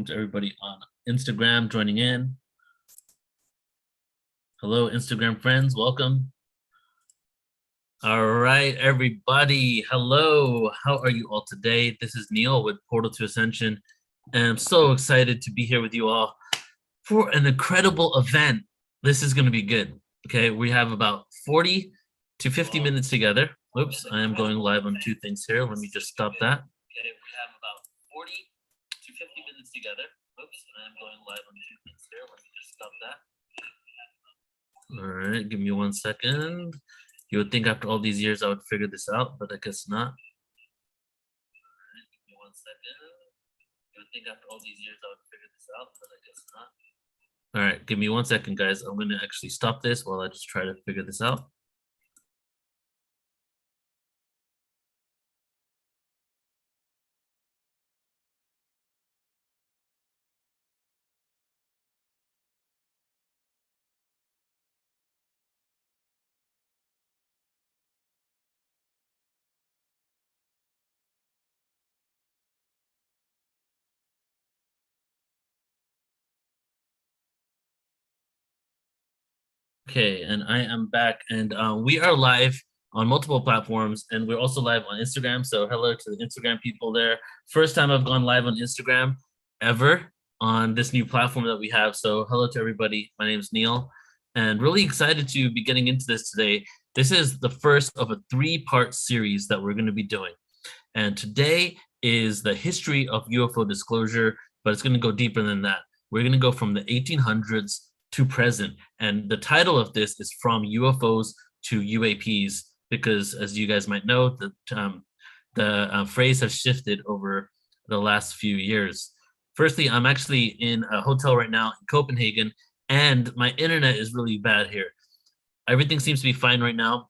To everybody on Instagram joining in. Hello, Instagram friends, welcome. All right, everybody. Hello, how are you all today? This is Neil with Portal to Ascension, and I'm so excited to be here with you all for an incredible event. This is going to be good. Okay, we have about 40 to 50 minutes together. Oops, I am going live on two things here. Let me just stop that. Okay, we have about 40 to 50 minutes together. Oops, I am going live on two things here. Let me just stop that. All right, give me 1 second. You would think after all these years I would figure this out, but I guess not. All right, give me 1 second. You would think after all these years I would figure this out, but I guess not. All right, give me 1 second, guys. I'm going to actually stop this while I just try to figure this out. Okay, and I am back, and we are live on multiple platforms, and we're also live on Instagram. So hello to the Instagram people there. First time I've gone live on Instagram ever on this new platform that we have. So hello to everybody. My name is Neil, and really excited to be getting into this today. This is the first of a three-part series that we're going to be doing, and today is the history of UFO disclosure, but it's going to go deeper than that. We're going to go from the 1800s to present. And the title of this is From UFOs to UAPs, because as you guys might know, the phrase has shifted over the last few years. Firstly, I'm actually in a hotel right now in Copenhagen, and my internet is really bad here. Everything seems to be fine right now,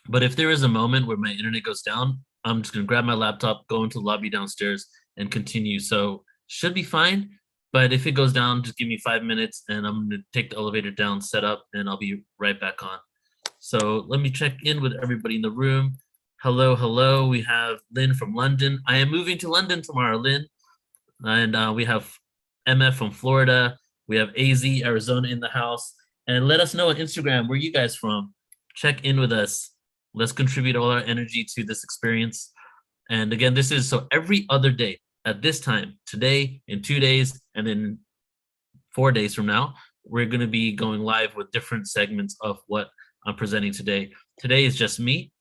but if there is a moment where my internet goes down, I'm just gonna grab my laptop, go into the lobby downstairs, and continue. So should be fine. But if it goes down, just give me 5 minutes, and I'm gonna take the elevator down, set up, and I'll be right back on. So let me check in with everybody in the room. Hello, hello. We have Lynn from London. I am moving to London tomorrow, Lynn. And we have MF from Florida. We have AZ, Arizona in the house. And let us know on Instagram where you guys from. Check in with us. Let's contribute all our energy to this experience. And again, this is so every other day at this time, today, in 2 days, and then 4 days from now, we're going to be going live with different segments of what I'm presenting today. Today is just me.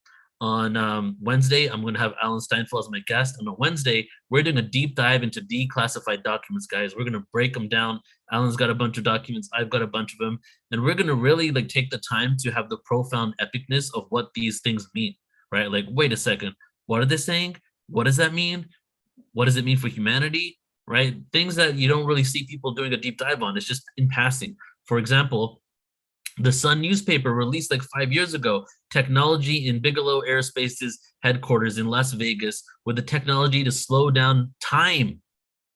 On Wednesday, I'm going to have Alan Steinfeld as my guest. And on Wednesday, we're doing a deep dive into declassified documents, guys. We're going to break them down. Alan's got a bunch of documents. I've got a bunch of them. And we're going to really take the time to have the profound epicness of what these things mean, right? Like, wait a second. What are they saying? What does that mean? What does it mean for humanity, right? Things that you don't really see people doing a deep dive on. It's just in passing. For example, the Sun newspaper released like 5 years ago, technology in Bigelow Aerospace's headquarters in Las Vegas with the technology to slow down time.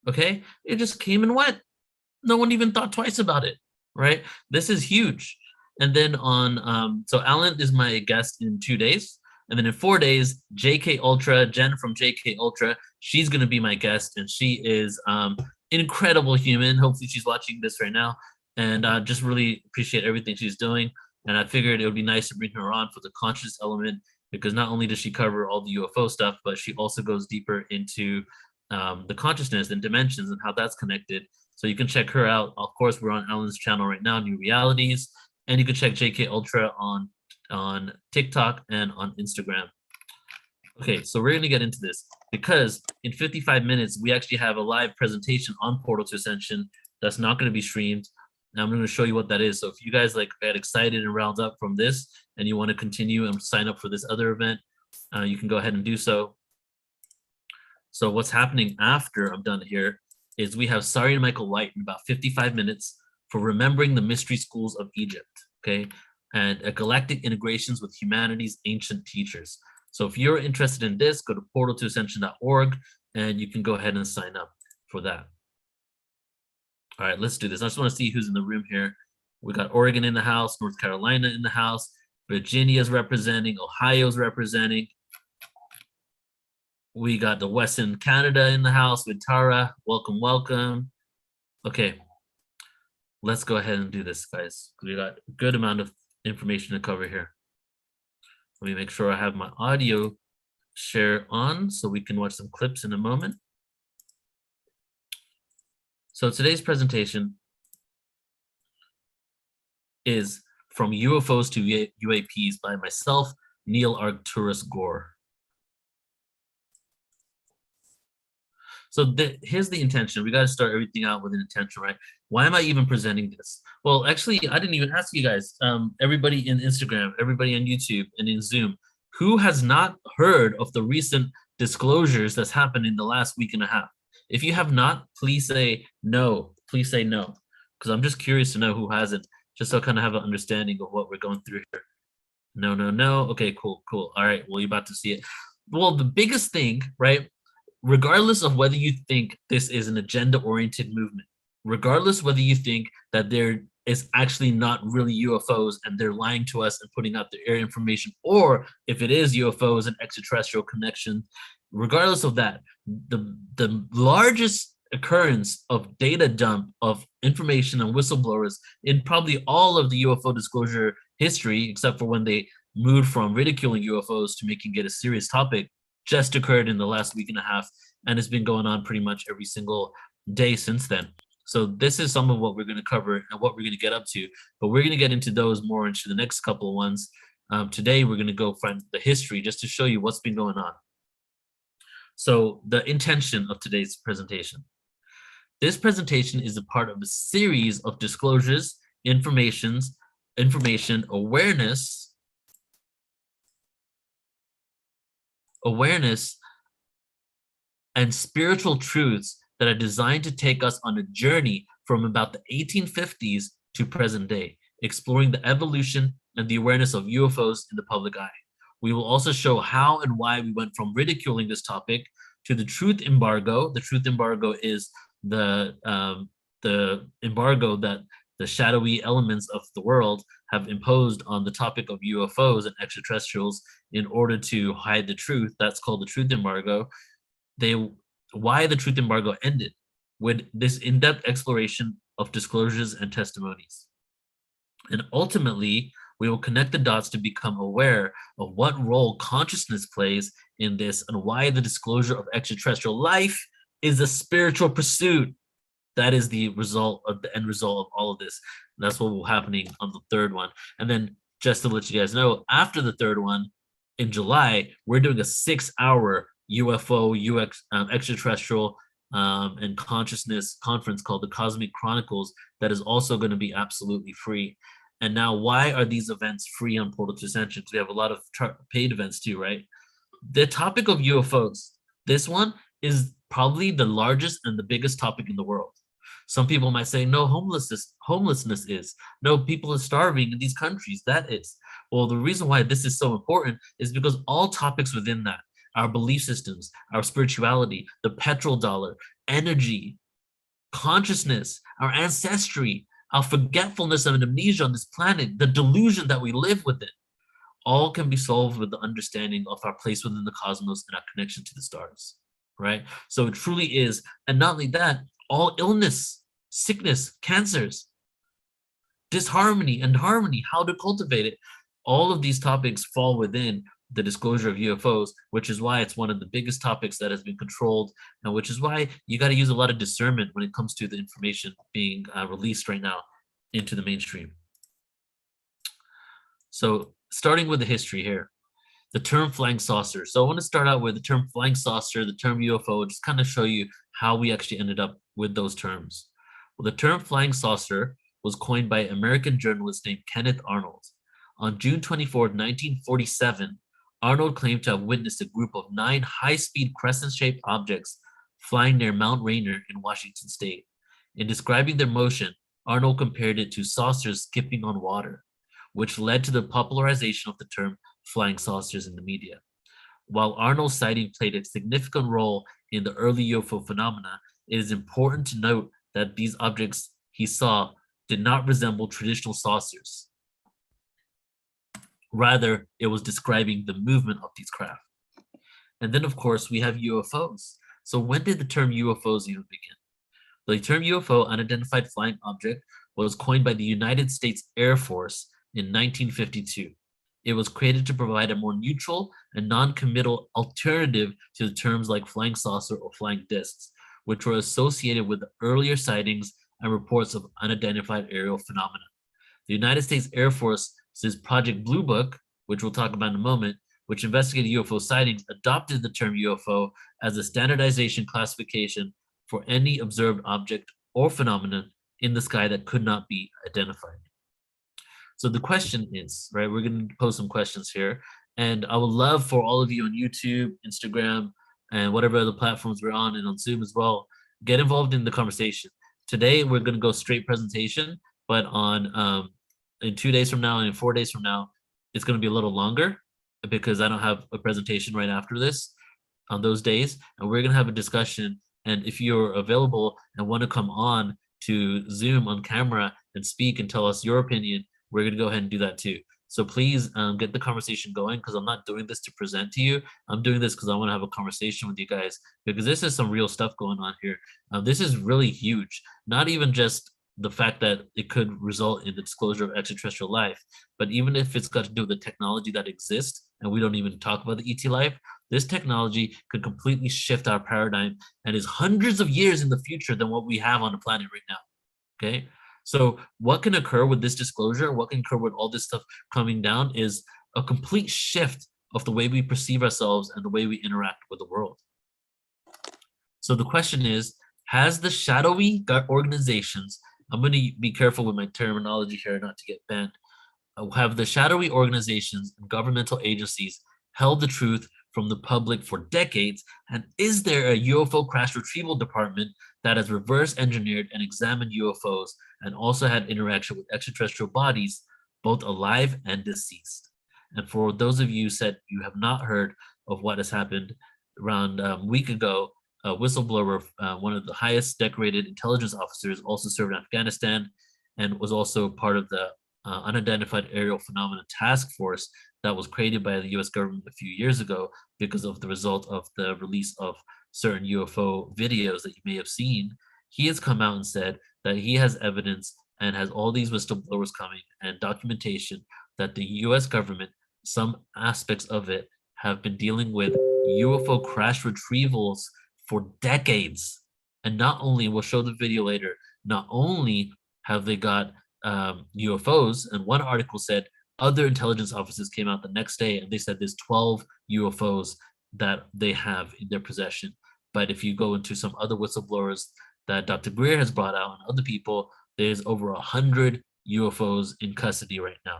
Okay, it just came and went. No one even thought twice about it, right? This is huge. And then so Alan is my guest in 2 days. And then in 4 days, JK Ultra, Jen from JK Ultra, she's going to be my guest. And she is an incredible human. Hopefully she's watching this right now. And I just really appreciate everything she's doing. And I figured it would be nice to bring her on for the conscious element, because not only does she cover all the UFO stuff, but she also goes deeper into the consciousness and dimensions and how that's connected. So you can check her out. Of course, we're on Alan's channel right now, New Realities. And you can check JK Ultra on TikTok and on Instagram. Okay, so we're going to get into this because in 55 minutes, we actually have a live presentation on Portal to Ascension that's not going to be streamed. And I'm going to show you what that is. So if you guys get excited and riled up from this and you want to continue and sign up for this other event, you can go ahead and do so. So what's happening after I'm done here is we have Sari and Michael White in about 55 minutes for Remembering the Mystery Schools of Egypt, okay? And galactic integrations with humanity's ancient teachers. So if you're interested in this, go to portaltoascension.org and you can go ahead and sign up for that. All right, let's do this. I just want to see who's in the room here. We got Oregon in the house, North Carolina in the house, Virginia's representing, Ohio's representing. We got the Western Canada in the house with Tara. Welcome, welcome. Okay, let's go ahead and do this, guys. We got a good amount of information to cover here. Let me make sure I have my audio share on so we can watch some clips in a moment. So today's presentation is From UFOs to UAPs by myself, Neil Arcturus Gaur. So here's the intention. We got to start everything out with an intention, right? Why am I even presenting this? Well, actually, I didn't even ask you guys, everybody in Instagram, everybody on YouTube and in Zoom, who has not heard of the recent disclosures that's happened in the last week and a half? If you have not, please say no. Please say no, because I'm just curious to know who hasn't, just so I kind of have an understanding of what we're going through here. No, no, no. Okay, cool, cool. All right, well, you're about to see it. Well, the biggest thing, right? Regardless of whether you think this is an agenda-oriented movement, regardless whether you think that there is actually not really UFOs and they're lying to us and putting out their information, or if it is UFOs and extraterrestrial connection, regardless of that, the largest occurrence of data dump of information and whistleblowers in probably all of the UFO disclosure history, except for when they moved from ridiculing UFOs to making it a serious topic, just occurred in the last week and a half, and it's been going on pretty much every single day since then. So this is some of what we're going to cover and what we're going to get up to, but we're going to get into those more into the next couple of ones. Today, we're going to go from the history just to show you what's been going on. So the intention of today's presentation. This presentation is a part of a series of disclosures, information, awareness, and spiritual truths that are designed to take us on a journey from about the 1850s to present day, exploring the evolution and the awareness of UFOs in the public eye. We will also show how and why we went from ridiculing this topic to the truth embargo. The truth embargo is the embargo that the shadowy elements of the world have imposed on the topic of UFOs and extraterrestrials in order to hide the truth. That's called the truth embargo. Why the truth embargo ended with this in-depth exploration of disclosures and testimonies. And ultimately, we will connect the dots to become aware of what role consciousness plays in this and why the disclosure of extraterrestrial life is a spiritual pursuit. That is the result of the end result of all of this. And that's what will be happening on the third one. And then just to let you guys know, after the third one in July, we're doing a 6-hour UFO, extraterrestrial, and consciousness conference called the Cosmic Chronicles that is also going to be absolutely free. And now, why are these events free on Portal to Ascension? We have a lot of paid events too, right? The topic of UFOs, this one is probably the largest and the biggest topic in the world. Some people might say, no, homelessness is. No, people are starving in these countries. That is. Well, the reason why this is so important is because all topics within that, our belief systems, our spirituality, the petrodollar, energy, consciousness, our ancestry, our forgetfulness and amnesia on this planet, the delusion that we live within, all can be solved with the understanding of our place within the cosmos and our connection to the stars, right? So it truly is. And not only that, all illness, sickness, cancers, disharmony and harmony, how to cultivate it, all of these topics fall within the disclosure of UFOs, which is why it's one of the biggest topics that has been controlled, and which is why you got to use a lot of discernment when it comes to the information being released right now into the mainstream. So starting with the history here, the term flying saucer. So I want to start out with the term flying saucer, the term UFO, just kind of show you how we actually ended up with those terms. Well, the term flying saucer was coined by an American journalist named Kenneth Arnold. On June 24, 1947, Arnold claimed to have witnessed a group of 9 high-speed crescent-shaped objects flying near Mount Rainier in Washington state. In describing their motion, Arnold compared it to saucers skipping on water, which led to the popularization of the term flying saucers in the media. While Arnold's sighting played a significant role in the early UFO phenomena, it is important to note that these objects he saw did not resemble traditional saucers. Rather, it was describing the movement of these craft. And then, of course, we have UFOs. So when did the term UFOs even begin? The term UFO, unidentified flying object, was coined by the United States Air Force in 1952. It was created to provide a more neutral and non-committal alternative to the terms like flying saucer or flying discs, which were associated with earlier sightings and reports of unidentified aerial phenomena. The United States Air Force's Project Blue Book, which we'll talk about in a moment, which investigated UFO sightings, adopted the term UFO as a standardization classification for any observed object or phenomenon in the sky that could not be identified. So the question is, right, we're going to pose some questions here. And I would love for all of you on YouTube, Instagram, and whatever other platforms we're on, and on Zoom as well, get involved in the conversation. Today, we're going to go straight presentation, but on in 2 days from now and in 4 days from now, it's going to be a little longer because I don't have a presentation right after this on those days. And we're going to have a discussion. And if you're available and want to come on to Zoom on camera and speak and tell us your opinion, we're going to go ahead and do that too. So please get the conversation going, because I'm not doing this to present to you. I'm doing this because I want to have a conversation with you guys, because this is some real stuff going on here. This is really huge. Not even just the fact that it could result in the disclosure of extraterrestrial life, but even if it's got to do with the technology that exists, and we don't even talk about the ET life, this technology could completely shift our paradigm and is hundreds of years in the future than what we have on the planet right now. Okay. So what can occur with this disclosure, what can occur with all this stuff coming down, is a complete shift of the way we perceive ourselves and the way we interact with the world. So the question is, has the shadowy organizations, I'm going to be careful with my terminology here not to get banned, have the shadowy organizations and governmental agencies held the truth from the public for decades? And is there a UFO crash retrieval department that has reverse engineered and examined UFOs and also had interaction with extraterrestrial bodies, both alive and deceased? And for those of you who said you have not heard of what has happened, around a week ago, a whistleblower, one of the highest decorated intelligence officers, also served in Afghanistan and was also part of the Unidentified Aerial Phenomena Task Force that was created by the US government a few years ago because of the result of the release of certain UFO videos that you may have seen. He has come out and said that he has evidence and has all these whistleblowers coming and documentation that the US government, some aspects of it, have been dealing with UFO crash retrievals for decades. And not only, we'll show the video later, not only have they got UFOs, and one article said other intelligence officers came out the next day and they said there's 12 UFOs that they have in their possession. But if you go into some other whistleblowers that Dr. Greer has brought out and other people, there's over 100 UFOs in custody right now.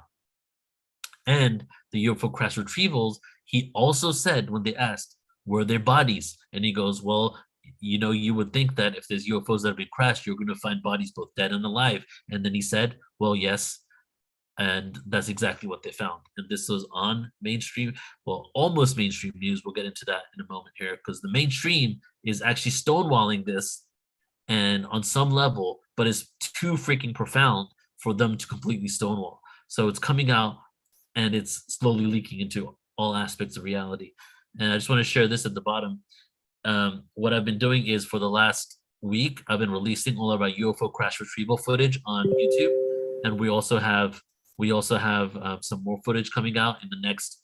And the UFO crash retrievals, he also said when they asked, were there bodies? And he goes, well, you know, you would think that if there's UFOs that have been crashed, you're going to find bodies both dead and alive. And then he said, well, yes. And that's exactly what they found. And this was on mainstream, well, almost mainstream news. We'll get into that in a moment here, because the mainstream is actually stonewalling this and on some level, but it's too freaking profound for them to completely stonewall. So it's coming out and it's slowly leaking into all aspects of reality. And I just want to share this at the bottom. What I've been doing is, for the last week, I've been releasing all of our UFO crash retrieval footage on YouTube, and we also have some more footage coming out in the next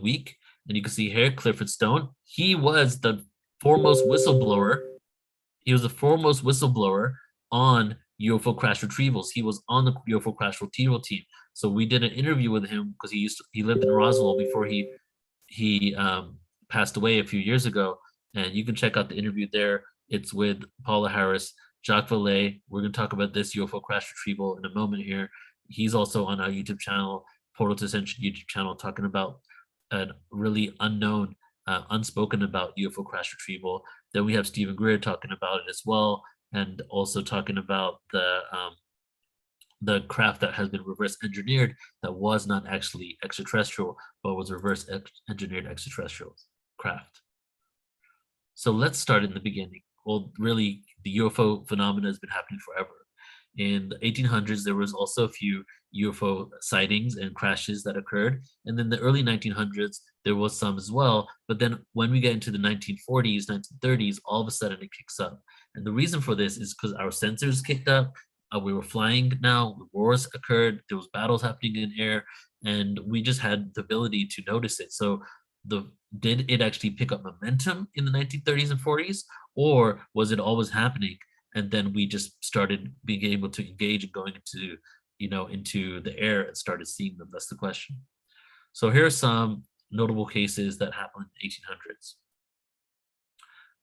week. And you can see here Clifford Stone. He was the foremost whistleblower. He was the foremost whistleblower on UFO crash retrievals. He was on the UFO crash retrieval team. So we did an interview with him because he lived in Roswell before he passed away a few years ago. And you can check out the interview there. It's with Paula Harris, Jacques Vallée. We're going to talk about this UFO crash retrieval in a moment here. He's also on our YouTube channel, Portal to Ascension YouTube channel, talking about a really unknown, unspoken about UFO crash retrieval. Then we have Stephen Greer talking about it as well, and also talking about the craft that has been reverse engineered that was not actually extraterrestrial, but was reverse engineered extraterrestrial craft. So let's start in the beginning. Well, really, the UFO phenomena has been happening forever. In the 1800s, there was also a few UFO sightings and crashes that occurred. And then the early 1900s, there was some as well. But then when we get into the 1940s, 1930s, all of a sudden it kicks up. And the reason for this is because our sensors kicked up. We were flying now, wars occurred, there was battles happening in air, and we just had the ability to notice it. So the did it actually pick up momentum in the 1930s and 40s, or was it always happening? And then we just started being able to engage and going into, into the air and started seeing them. That's the question. So here are some notable cases that happened in the 1800s.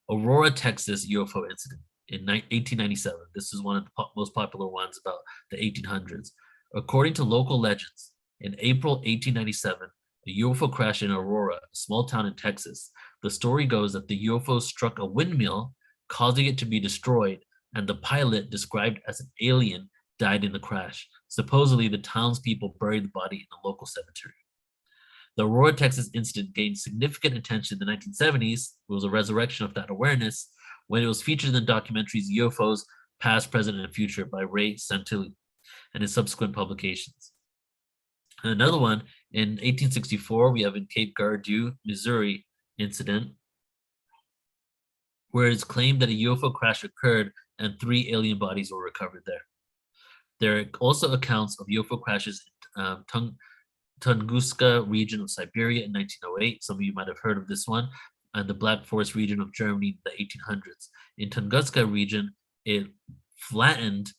Aurora, Texas UFO incident in 1897. This is one of the most popular ones about the 1800s. According to local legends, in April 1897, a UFO crashed in Aurora, a small town in Texas. The story goes that the UFO struck a windmill, causing it to be destroyed, and the pilot, described as an alien, died in the crash. Supposedly, the townspeople buried the body in a local cemetery. The Aurora, Texas incident gained significant attention in the 1970s. It was a resurrection of that awareness when it was featured in the documentaries UFOs, Past, Present, and Future by Ray Santilli and in subsequent publications. And another one, in 1864, we have in Cape Girardeau, Missouri incident, where it's claimed that a UFO crash occurred and 3 alien bodies were recovered there. There are also accounts of UFO crashes in Tunguska region of Siberia in 1908. Some of you might have heard of this one. And the Black Forest region of Germany in the 1800s. In Tunguska region, it flattened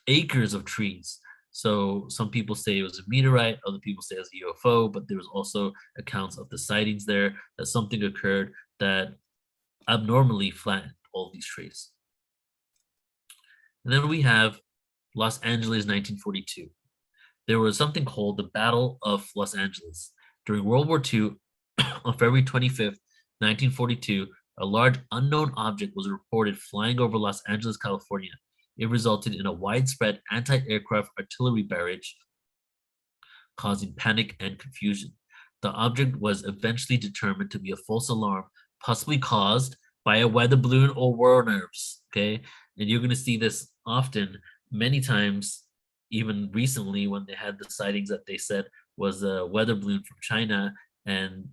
acres of trees. So some people say it was a meteorite, other people say it was a UFO, but there was also accounts of the sightings there that something occurred that abnormally flattened all these trees. And then we have Los Angeles, 1942. There was something called the Battle of Los Angeles. During World War II, on February 25th, 1942, a large unknown object was reported flying over Los Angeles, California. It resulted in a widespread anti-aircraft artillery barrage, causing panic and confusion. The object was eventually determined to be a false alarm, possibly caused by a weather balloon or world nerves. Okay, and you're going to see this often, many times, even recently when they had the sightings that they said was a weather balloon from China. And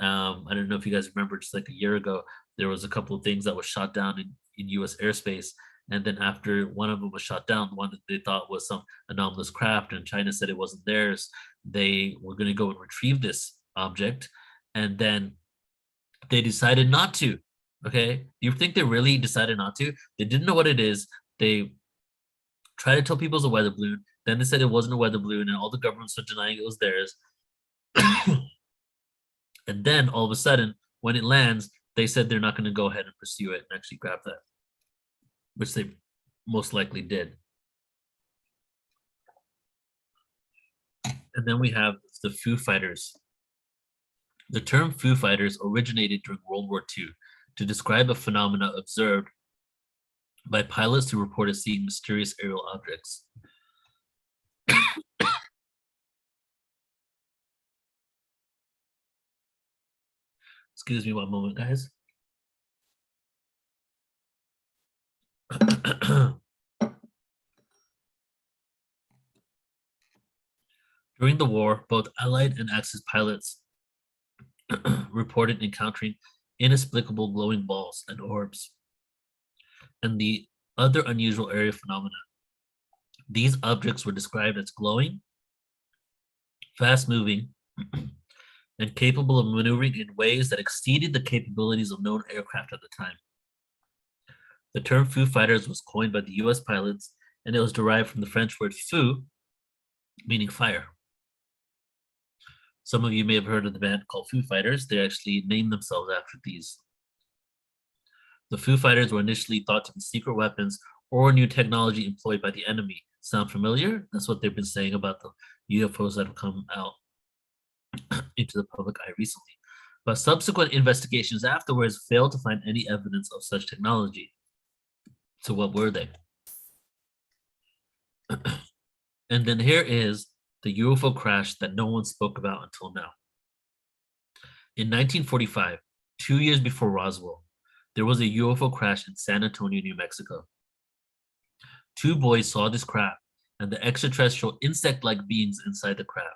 I don't know if you guys remember, just like a year ago, there was a couple of things that was shot down in U.S. airspace. And then after one of them was shot down, the one that they thought was some anomalous craft, and China said it wasn't theirs, they were going to go and retrieve this object. And then they decided not to. Okay. You think they really decided not to? They didn't know what it is. They tried to tell people it was a weather balloon. Then they said it wasn't a weather balloon, and all the governments were denying it was theirs. And then all of a sudden, when it lands, they said they're not going to go ahead and pursue it and actually grab that, which they most likely did. And then we have the Foo Fighters. The term Foo Fighters originated during World War II to describe a phenomena observed by pilots who reported seeing mysterious aerial objects. Excuse me one moment, guys. During the war, both Allied and Axis pilots reported encountering inexplicable glowing balls and orbs and the other unusual area phenomena. These objects were described as glowing, fast-moving, and capable of maneuvering in ways that exceeded the capabilities of known aircraft at the time. The term Foo Fighters was coined by the US pilots, and it was derived from the French word feu, meaning fire. Some of you may have heard of the band called Foo Fighters. They actually named themselves after these. The Foo Fighters were initially thought to be secret weapons or new technology employed by the enemy. Sound familiar? That's what they've been saying about the UFOs that have come out into the public eye recently. But subsequent investigations afterwards failed to find any evidence of such technology. So what were they? And then here is the UFO crash that no one spoke about until now. In 1945, 2 years before Roswell, there was a UFO crash in San Antonio, New Mexico. 2 boys saw this craft and the extraterrestrial insect-like beings inside the craft.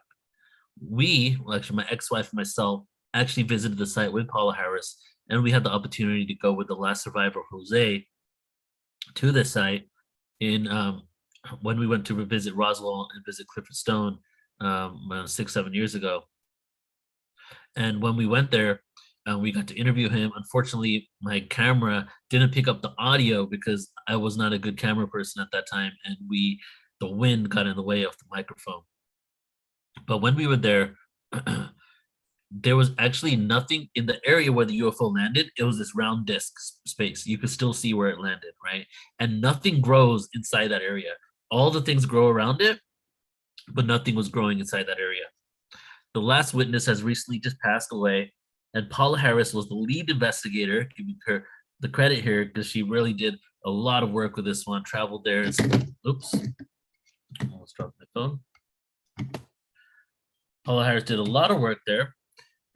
We, well, actually my ex-wife and myself, actually visited the site with Paula Harris, and we had the opportunity to go with the last survivor, Jose, to the site in when we went to visit Roswell and visit Clifford Stone around 6, 7 years ago. And when we went there, we got to interview him. Unfortunately, my camera didn't pick up the audio because I was not a good camera person at that time, and the wind got in the way of the microphone. But when we were there, there was actually nothing in the area where the UFO landed. It was this round disc space. You could still see where it landed, right? And nothing grows inside that area. All the things grow around it, but nothing was growing inside that area. The last witness has recently just passed away, and Paula Harris was the lead investigator, giving her the credit here because she really did a lot of work with this one, traveled there. Oops, almost dropped my phone. Paula Harris did a lot of work there,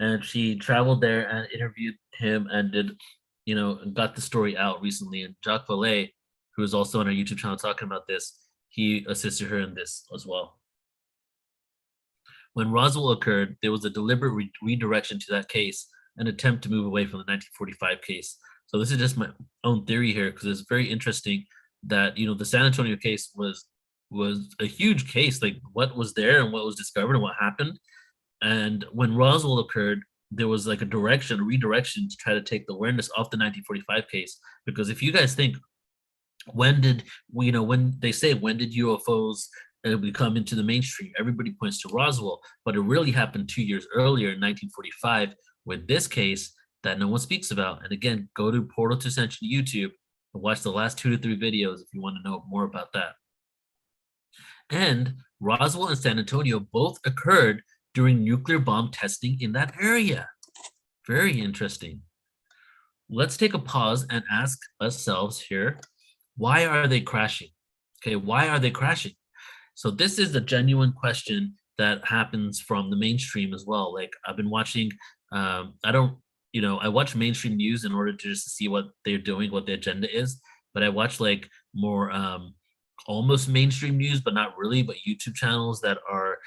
and she traveled there and interviewed him and did, got the story out recently. And Jacques Vallée, who is also on our YouTube channel talking about this, he assisted her in this as well. When Roswell occurred, there was a deliberate redirection to that case, an attempt to move away from the 1945 case. So this is just my own theory here, because it's very interesting that the San Antonio case was a huge case, like what was there and what was discovered and what happened. And when Roswell occurred, there was like a redirection to try to take the awareness off the 1945 case. Because if you guys think, when did UFOs come into the mainstream, everybody points to Roswell, but it really happened 2 years earlier in 1945 with this case that no one speaks about. And again, go to Portal to Ascension YouTube and watch the last 2 to 3 videos if you want to know more about that. And Roswell and San Antonio both occurred during nuclear bomb testing in that area. Very interesting. Let's take a pause and ask ourselves here, why are they crashing? Okay, why are they crashing? So this is a genuine question that happens from the mainstream as well. Like I've been watching, I watch mainstream news in order to just see what they're doing, what the agenda is. But I watch like more almost mainstream news, but not really, but YouTube channels that are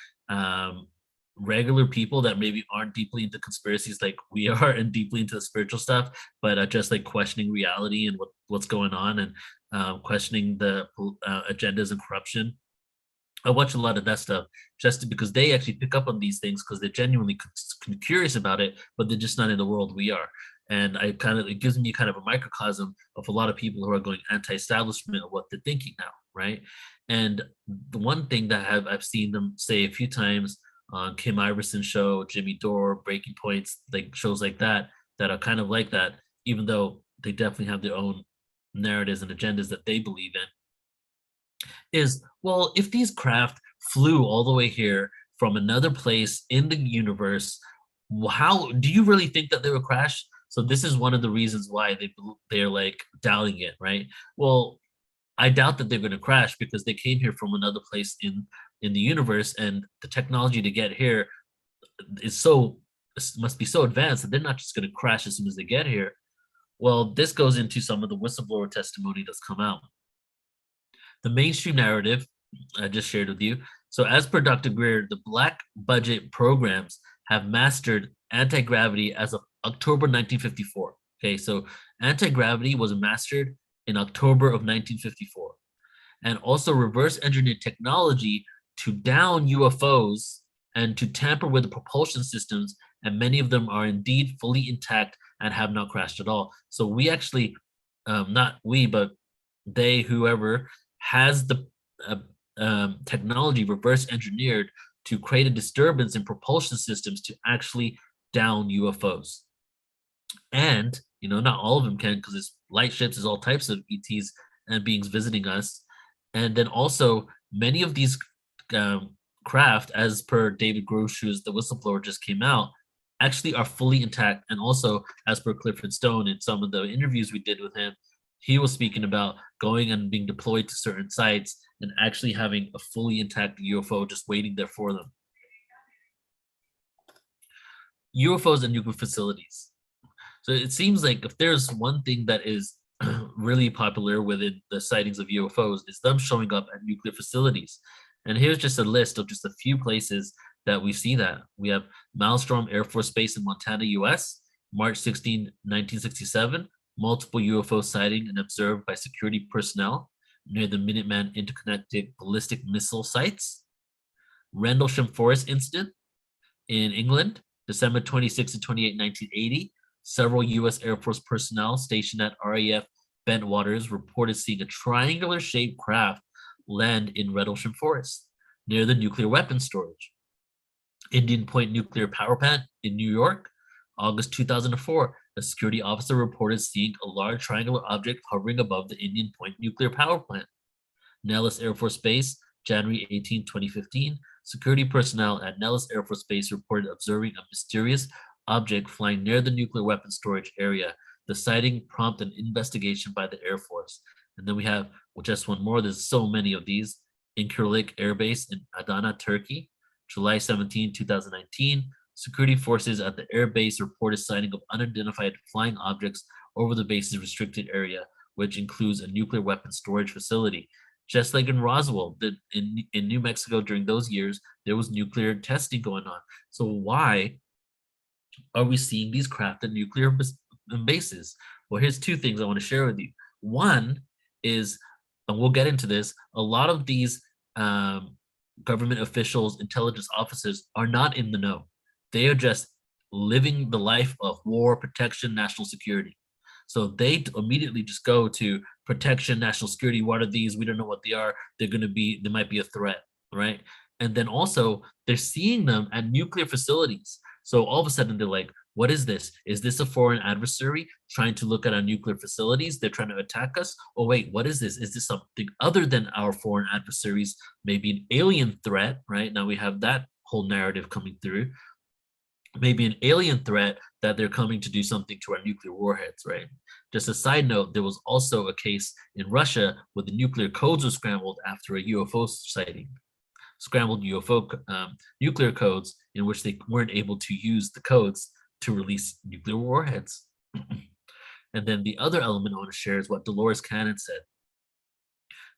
regular people that maybe aren't deeply into conspiracies like we are and deeply into the spiritual stuff, but just like questioning reality and what's going on and questioning the agendas and corruption. I watch a lot of that stuff just because they actually pick up on these things because they're genuinely curious about it, but they're just not in the world we are. And it gives me kind of a microcosm of a lot of people who are going anti-establishment of what they're thinking now, right? And the one thing that I've seen them say a few times on Kim Iverson's show, Jimmy Dore, Breaking Points, like shows like that are kind of like that, even though they definitely have their own narratives and agendas that they believe in, is, well, if these craft flew all the way here from another place in the universe, how do you really think that they would crash? So this is one of the reasons why they're like doubting it, right? Well, I doubt that they're going to crash because they came here from another place in the universe, and the technology to get here must be so advanced that they're not just going to crash as soon as they get here. Well, this goes into some of the whistleblower testimony that's come out. The mainstream narrative I just shared with you. So as per Dr. Greer, the black budget programs have mastered anti-gravity as of October 1954. Okay, so anti-gravity was mastered in October of 1954. And also reverse engineered technology to down UFOs and to tamper with the propulsion systems, and many of them are indeed fully intact and have not crashed at all. So we actually, not we, but they, whoever, has the technology reverse engineered to create a disturbance in propulsion systems to actually down UFOs. And, not all of them can, because it's light ships, there's all types of ETs and beings visiting us. And then also many of these craft, as per David Grush, who's the whistleblower just came out, actually are fully intact. And also as per Clifford Stone in some of the interviews we did with him, he was speaking about going and being deployed to certain sites and actually having a fully intact UFO just waiting there for them. UFOs and nuclear facilities. So it seems like if there's one thing that is really popular within the sightings of UFOs is them showing up at nuclear facilities. And here's just a list of just a few places that we see that. We have Maelstrom Air Force Base in Montana, US, March 16, 1967, multiple UFO sighting and observed by security personnel near the Minuteman Interconnected Ballistic Missile Sites. Rendlesham Forest Incident in England, December 26 and 28, 1980. Several U.S. Air Force personnel stationed at RAF Bentwaters reported seeing a triangular-shaped craft land in Rendlesham Forest near the nuclear weapons storage. Indian Point Nuclear Power Plant in New York, August 2004. A security officer reported seeing a large triangular object hovering above the Indian Point Nuclear Power Plant. Nellis Air Force Base, January 18, 2015. Security personnel at Nellis Air Force Base reported observing a mysterious object flying near the nuclear weapons storage area. The sighting prompted an investigation by the Air Force. And then we have just one more. There's so many of these. Incirlik Air Base in Adana, Turkey, July 17, 2019. Security forces at the air base reported sighting of unidentified flying objects over the base's restricted area, which includes a nuclear weapons storage facility. Just like in Roswell, in New Mexico during those years, there was nuclear testing going on. So why are we seeing these craft at nuclear bases? Well, here's two things I want to share with you. One is, and we'll get into this, a lot of these government officials, intelligence officers are not in the know. They are just living the life of war, protection, national security. So they immediately just go to protection, national security. What are these? We don't know what they are. They might be a threat, right? And then also they're seeing them at nuclear facilities. So all of a sudden they're like, what is this? Is this a foreign adversary trying to look at our nuclear facilities? They're trying to attack us? Oh, wait, what is this? Is this something other than our foreign adversaries? Maybe an alien threat, right? Now we have that whole narrative coming through. Maybe an alien threat that they're coming to do something to our nuclear warheads, right? Just a side note, there was also a case in Russia where the nuclear codes were scrambled after a UFO sighting. Scrambled UFO nuclear codes in which they weren't able to use the codes to release nuclear warheads. And then the other element I want to share is what Dolores Cannon said.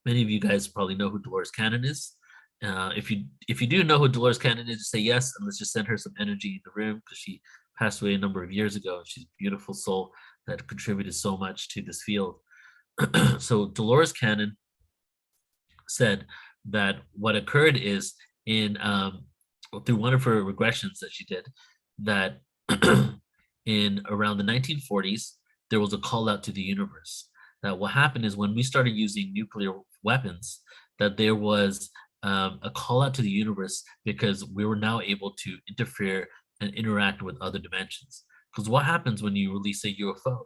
Many of you guys probably know who Dolores Cannon is. If you do know who Dolores Cannon is, just say yes, and let's just send her some energy in the room because she passed away a number of years ago. She's a beautiful soul that contributed so much to this field. So Dolores Cannon said that what occurred is through one of her regressions that she did, that in around the 1940s, there was a call out to the universe. That what happened is when we started using nuclear weapons, that there was a call out to the universe because we were now able to interfere and interact with other dimensions. Because what happens when you release a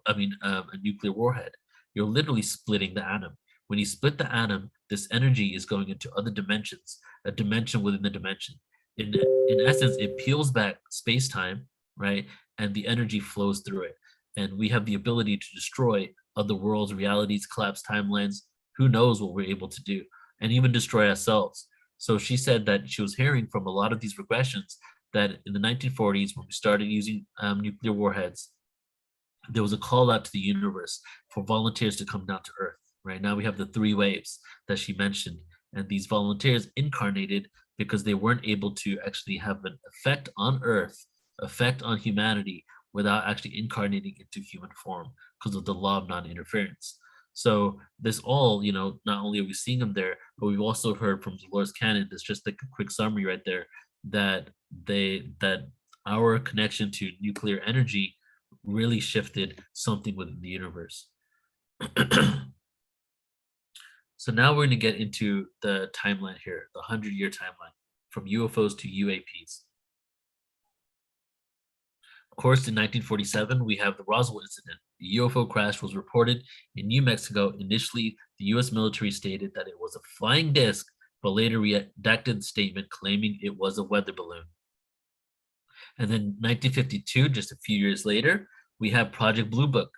a nuclear warhead? You're literally splitting the atom. When you split the atom, this energy is going into other dimensions, a dimension within the dimension. In essence, it peels back space-time, right? And the energy flows through it. And we have the ability to destroy other worlds, realities, collapse timelines. Who knows what we're able to do? And even destroy ourselves. So she said that she was hearing from a lot of these regressions that in the 1940s, when we started using nuclear warheads, there was a call out to the universe for volunteers to come down to Earth. Right now, we have the 3 waves that she mentioned, and these volunteers incarnated because they weren't able to actually have an effect on Earth, effect on humanity, without actually incarnating into human form because of the law of non-interference. So this all, not only are we seeing them there, but we've also heard from Dolores Cannon, that's just like a quick summary right there, that our connection to nuclear energy really shifted something within the universe. So now we're going to get into the timeline here, the 100-year timeline from UFOs to UAPs. Of course, in 1947, we have the Roswell incident. The UFO crash was reported in New Mexico. Initially, the US military stated that it was a flying disc, but later redacted the statement claiming it was a weather balloon. And then 1952, just a few years later, we have Project Blue Book.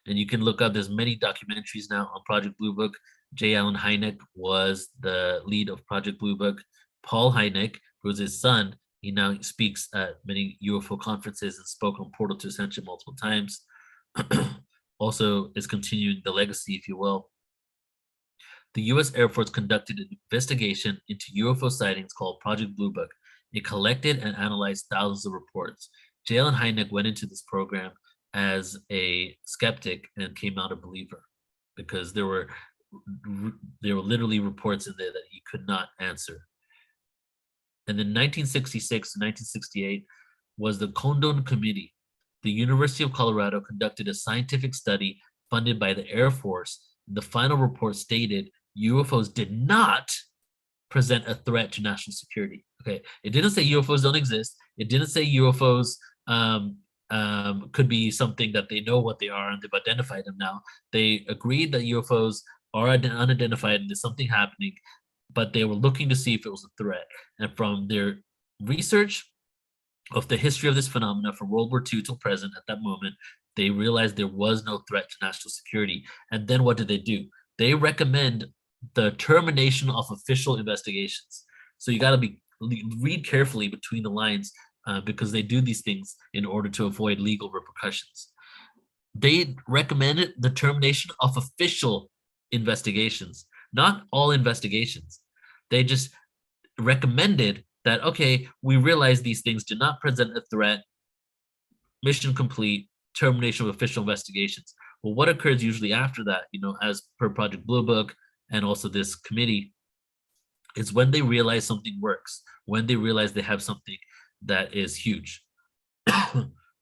And you can look up, there's many documentaries now on Project Blue Book. J. Allen Hynek was the lead of Project Blue Book. Paul Hynek, who was his son, he now speaks at many UFO conferences and spoke on Portal to Ascension multiple times. also is continuing the legacy, if you will. The US Air Force conducted an investigation into UFO sightings called Project Blue Book. It collected and analyzed thousands of reports. Jalen Hynek went into this program as a skeptic and came out a believer because there were literally reports in there that he could not answer. And in 1966 to 1968 was the Condon Committee. The University of Colorado conducted a scientific study funded by the Air Force. The final report stated UFOs did not present a threat to national security. Okay, it didn't say UFOs don't exist. It didn't say UFOs could be something that they know what they are and they've identified them now. They agreed that UFOs are unidentified and there's something happening, but they were looking to see if it was a threat. And from their research of the history of this phenomena from World War II till present, at that moment, they realized there was no threat to national security. And then what did they do? They recommend the termination of official investigations. So you got to read carefully between the lines because they do these things in order to avoid legal repercussions. They recommended the termination of official investigations, not all investigations. They just recommended that, okay, we realize these things do not present a threat, mission complete, termination of official investigations. Well, what occurs usually after that, as per Project Blue Book and also this committee, is when they realize something works, when they realize they have something that is huge.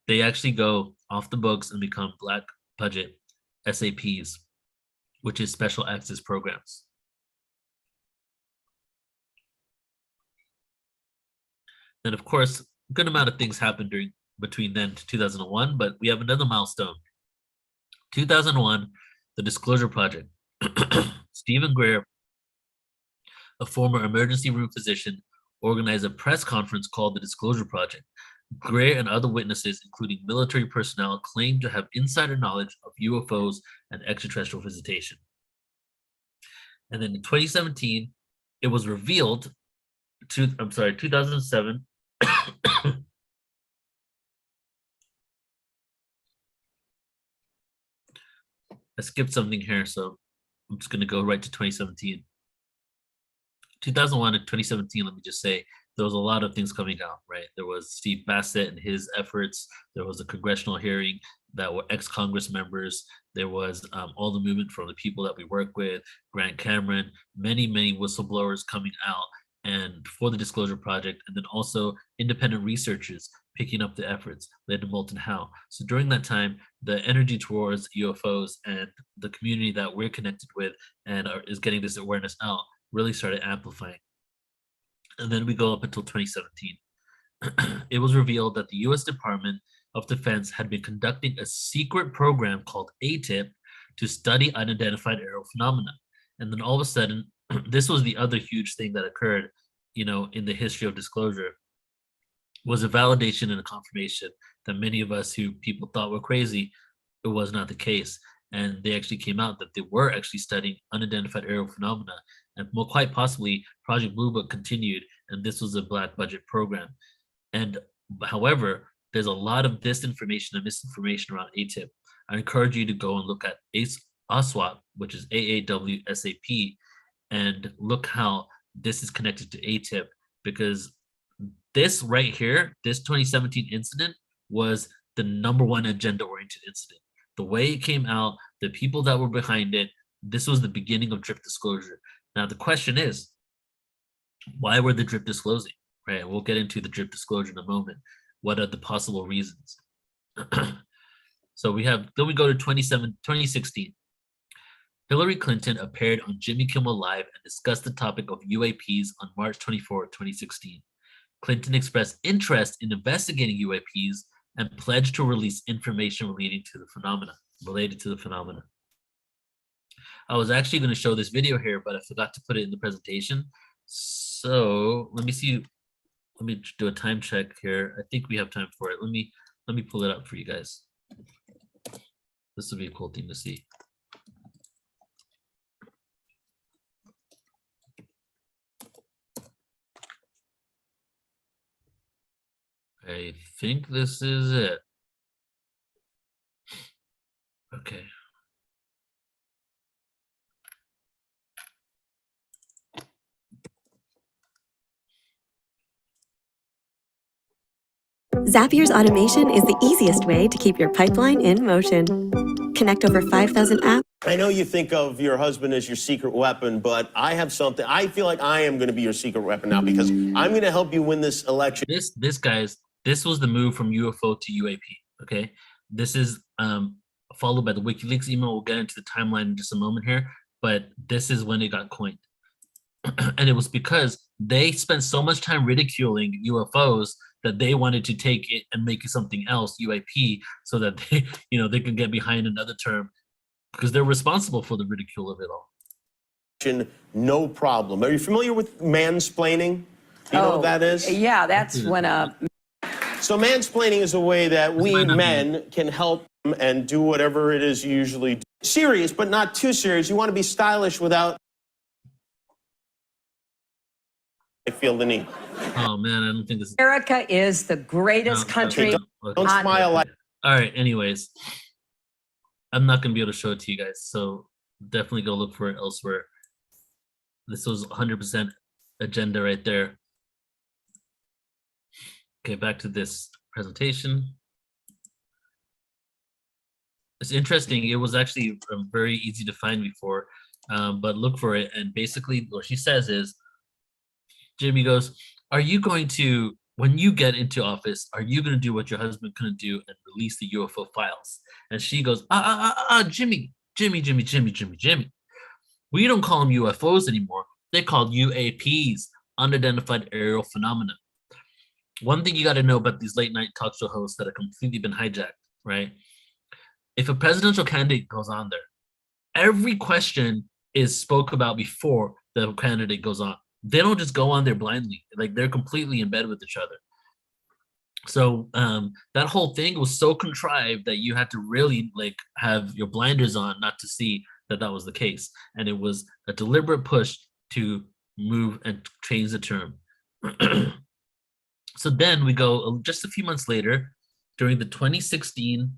They actually go off the books and become black budget SAPs, which is special access programs. And of course, a good amount of things happened between then to 2001, but we have another milestone. 2001, the Disclosure Project. Stephen Greer, a former emergency room physician, organized a press conference called the Disclosure Project. Greer and other witnesses, including military personnel, claimed to have insider knowledge of UFOs and extraterrestrial visitation. And then in 2017, it was revealed 2007. I skipped something here, so I'm just going to go right to 2017. 2001 and 2017, let me just say, there was a lot of things coming out, right? There was Steve Bassett and his efforts. There was a congressional hearing that were ex-Congress members. There was all the movement from the people that we work with, Grant Cameron, many, many whistleblowers coming out and for the Disclosure Project, and then also independent researchers picking up the efforts, led to Moulton Howe. So during that time, the energy towards UFOs and the community that we're connected with and is getting this awareness out really started amplifying. And then we go up until 2017. It was revealed that the US Department of Defense had been conducting a secret program called ATIP to study unidentified aerial phenomena. And then all of a sudden, this was the other huge thing that occurred, in the history of disclosure, was a validation and a confirmation that many of us who people thought were crazy, it was not the case. And they actually came out that they were actually studying unidentified aerial phenomena. And more quite possibly, Project Blue Book continued, and this was a black budget program. And however, there's a lot of disinformation and misinformation around ATIP. I encourage you to go and look at ASWAP, which is AAWSAP, and look how this is connected to ATIP, because this right here, this 2017 incident was the number one agenda-oriented incident. The way it came out, the people that were behind it, this was the beginning of drip disclosure. Now, the question is, why were the drip disclosing? Right, we'll get into the drip disclosure in a moment. What are the possible reasons? So then we go to 2016. Hillary Clinton appeared on Jimmy Kimmel Live and discussed the topic of UAPs on March 24, 2016. Clinton expressed interest in investigating UAPs and pledged to release information related to the phenomena. I was actually going to show this video here, but I forgot to put it in the presentation. So let me see. Let me do a time check here. I think we have time for it. Let me pull it up for you guys. This will be a cool thing to see. I think this is it. Okay. Zapier's automation is the easiest way to keep your pipeline in motion. Connect over 5,000 apps. I know you think of your husband as your secret weapon, but I have something. I feel like I am going to be your secret weapon now because I'm going to help you win this election. This was the move from UFO to UAP. Okay, this is followed by the WikiLeaks email. We'll get into the timeline in just a moment here, but this is when it got coined. And it was because they spent so much time ridiculing UFOs that they wanted to take it and make it something else, UAP, so that they, they can get behind another term because they're responsible for the ridicule of it all. No problem. Are you familiar with mansplaining? Do you know what that is? Yeah, that's when So mansplaining is a way that we men can help and do whatever it is you usually do. Serious, but not too serious. You want to be stylish without I feel the need. Oh man, I don't think this is America is the greatest country. Don't smile like. All right, anyways, I'm not gonna be able to show it to you guys, so definitely go look for it elsewhere. This was 100% agenda right there. Okay, back to this presentation. It's interesting. It was actually very easy to find before, but look for it. And basically what she says is, Jimmy goes, are you going to, when you get into office, are you going to do what your husband couldn't do and release the UFO files? And she goes, Jimmy. We don't call them UFOs anymore. They're called UAPs, unidentified aerial phenomena. One thing you got to know about these late night talk show hosts that have completely been hijacked, right? If a presidential candidate goes on there, every question is spoke about before the candidate goes on. They don't just go on there blindly. Like, they're completely in bed with each other. So that whole thing was so contrived that you had to really have your blinders on not to see that that was the case. And it was a deliberate push to move and change the term. So then we go just a few months later, during the 2016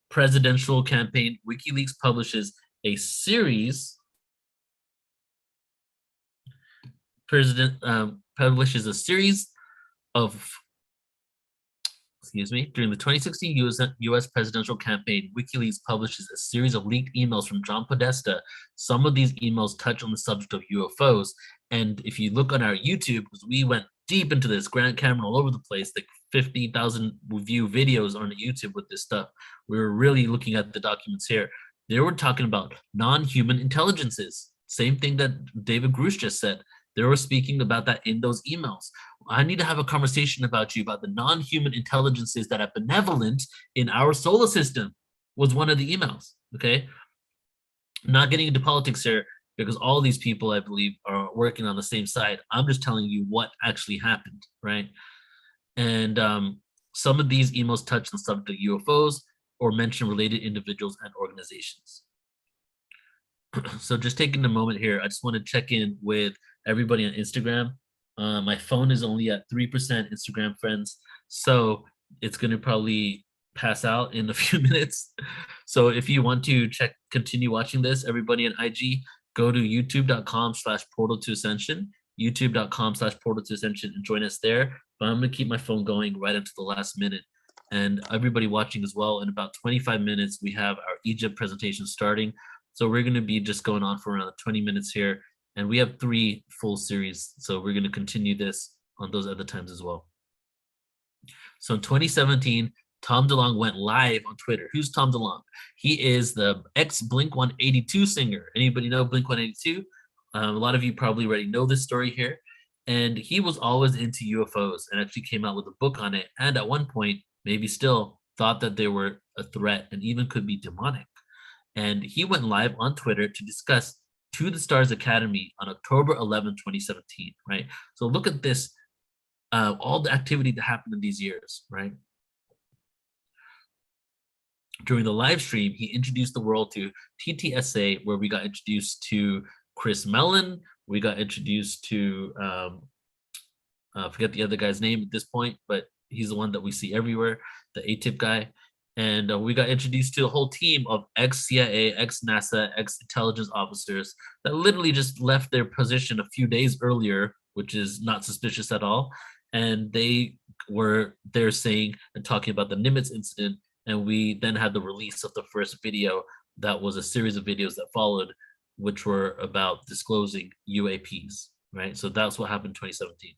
presidential campaign, WikiLeaks publishes a series. Publishes a series of, during the 2016 US presidential campaign, WikiLeaks publishes a series of leaked emails from John Podesta. Some of these emails touch on the subject of UFOs. And if you look on our YouTube, because we went deep into this, Grant Cameron all over the place, like 50,000 view videos on YouTube with this stuff. We were really looking at the documents here. They were talking about non-human intelligences. Same thing that David Grush just said. They were speaking about that in those emails. I need to have a conversation about the non-human intelligences that are benevolent in our solar system, was one of the emails, okay? Not getting into politics here, because all these people, I believe, are working on the same side. I'm just telling you what actually happened, right? And some of these emails touch on the subject of UFOs or mention related individuals and organizations. So just taking a moment here, I just want to check in with everybody on Instagram. My phone is only at 3% Instagram friends, so it's going to probably pass out in a few minutes. So if you want to continue watching this, everybody on IG, go to youtube.com/portal2ascension, youtube.com/portal2ascension, and join us there. But I'm going to keep my phone going right into the last minute. And everybody watching as well, in about 25 minutes, we have our Egypt presentation starting. So we're going to be just going on for around 20 minutes here. And we have 3 full series. So we're going to continue this on those other times as well. So in 2017, Tom DeLonge went live on Twitter. Who's Tom DeLonge? He is the ex-Blink-182 singer. Anybody know Blink-182? A lot of you probably already know this story here. And he was always into UFOs and actually came out with a book on it. And at one point, maybe still, thought that they were a threat and even could be demonic. And he went live on Twitter to discuss To the Stars Academy on October 11, 2017, right? So look at this, all the activity that happened in these years, right? During the live stream, he introduced the world to TTSA, where we got introduced to Chris Mellon. We got introduced to, I forget the other guy's name at this point, but he's the one that we see everywhere, the ATIP guy. And we got introduced to a whole team of ex-CIA, ex-NASA, ex-intelligence officers that literally just left their position a few days earlier, which is not suspicious at all. And they were there saying and talking about the Nimitz incident. And we then had the release of the first video that was a series of videos that followed, which were about disclosing UAPs, right? So that's what happened in 2017.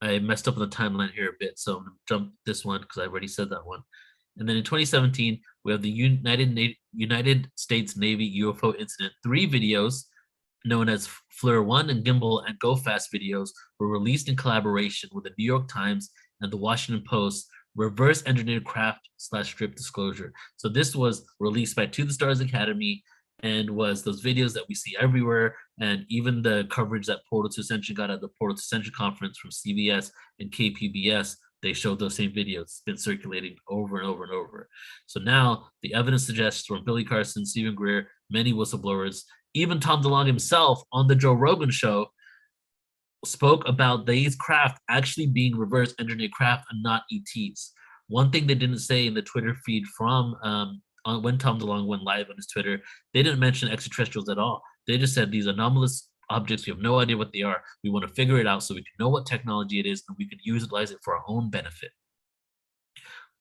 I messed up on the timeline here a bit, so I'm gonna jump this one because I already said that one. And then in 2017, we have the United States Navy UFO incident. 3 videos known as FLIR 1 and Gimbal and Go Fast videos were released in collaboration with the New York Times and the Washington Post reverse engineered craft / strip disclosure. So this was released by To the Stars Academy and was those videos that we see everywhere, and even the coverage that Portal to Ascension got at the Portal to Ascension conference from CBS and KPBS, they showed those same videos. It's been circulating over and over and over. So now the evidence suggests from Billy Carson, Stephen Greer, many whistleblowers, even Tom DeLonge himself on the Joe Rogan show spoke about these craft actually being reverse engineered craft and not ETs. One thing they didn't say in the Twitter feed from when Tom DeLonge went live on his Twitter, they didn't mention extraterrestrials at all. They just said these anomalous objects, we have no idea what they are. We want to figure it out so we can know what technology it is and we can utilize it for our own benefit.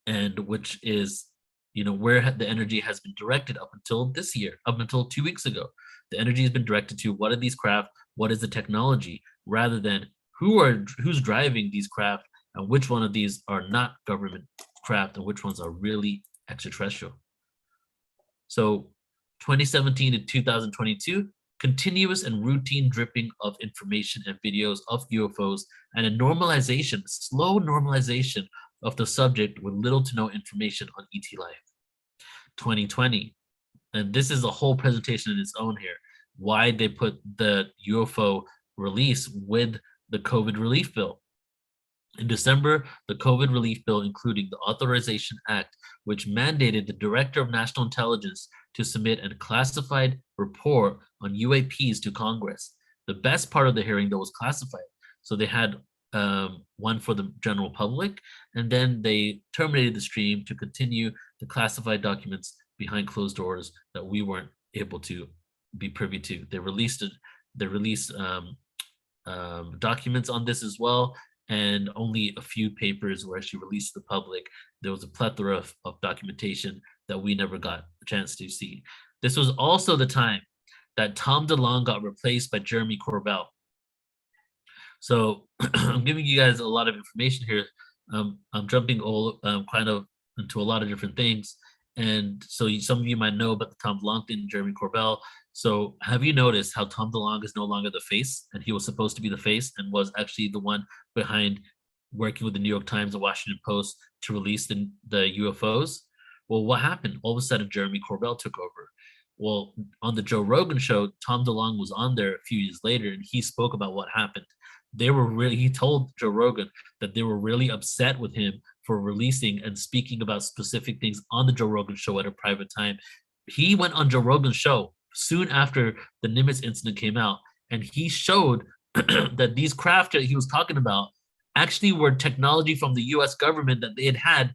And which is, you know, where the energy has been directed up until this year, up until 2 weeks ago. The energy has been directed to what are these craft, what is the technology, rather than who's driving these craft and which one of these are not government craft and which ones are really extraterrestrial. So 2017 to 2022, continuous and routine dripping of information and videos of UFOs and a normalization, slow normalization of the subject with little to no information on ET life. 2020, and this is a whole presentation in its own here, why they put the UFO release with the COVID relief bill. In December, the COVID relief bill, including the Authorization Act, which mandated the Director of National Intelligence to submit a classified report on UAPs to Congress. The best part of the hearing, though, was classified. So they had one for the general public, and then they terminated the stream to continue the classified documents behind closed doors that we weren't able to be privy to. They released documents on this as well, and only a few papers were actually released to the public. There was a plethora of documentation that we never got a chance to see. This was also the time that Tom DeLonge got replaced by Jeremy Corbell. So I'm giving you guys a lot of information here. I'm jumping kind of into a lot of different things. And so some of you might know about the Tom DeLonge thing and Jeremy Corbell. So have you noticed how Tom DeLonge is no longer the face, and he was supposed to be the face and was actually the one behind working with the New York Times and Washington Post to release the UFOs? Well, what happened? All of a sudden, Jeremy Corbell took over. Well, on the Joe Rogan show, Tom DeLonge was on there a few years later, and he spoke about what happened. He told Joe Rogan that they were really upset with him for releasing and speaking about specific things on the Joe Rogan show at a private time. He went on Joe Rogan's show soon after the Nimitz incident came out, and he showed that these craft that he was talking about actually were technology from the US government that they had